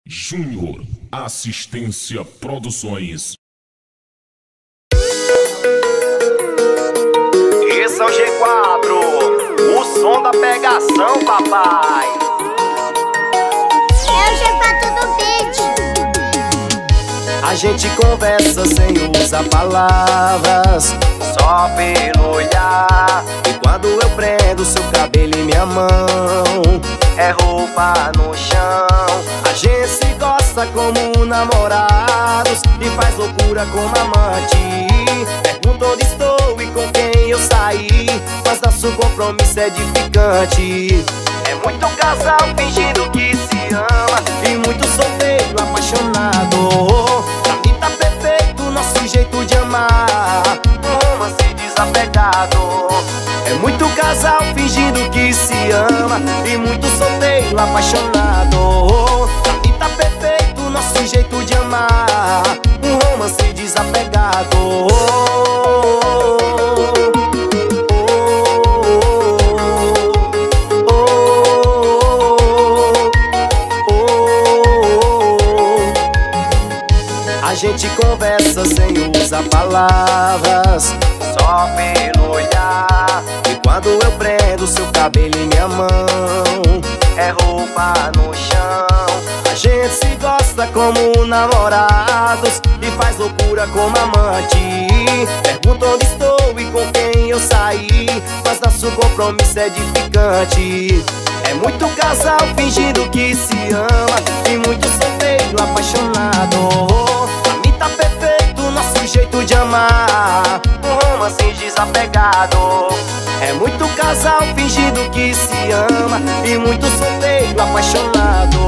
Júnior Assistência Produções. Esse é o G4, o som da pegação, papai. É o G4 do beat. A gente conversa sem usar palavras, só pelo olhar. E quando eu prendo seu cabelo em minha mão, é roupa no chão. A gente se gosta como namorados e faz loucura como amante. Pergunta onde estou e com quem eu saí, mas nosso compromisso é edificante. É muito casal fingindo que se ama e muito solteiro apaixonado. Pra mim tá perfeito nosso jeito de amar, um romance desapegado. É muito casal fingindo que se ama e muito solteiro apaixonado. Pra mim tá perfeito nosso jeito de amar, um romance desapegado. A gente conversa sem usar palavras, só pelo olhar. E quando eu prendo seu cabelo em minha mão, é roupa no chão. A gente se gosta como namorados e faz loucura como amante. Pergunta onde estou e com quem eu saí, mas nosso compromisso é edificante. É muito casal fingindo que se ama e muito solteiro apaixonado. Pra mim tá perfeito nosso jeito de amar, um romance desapegado. É muito casal fingindo que se ama e muito solteiro apaixonado.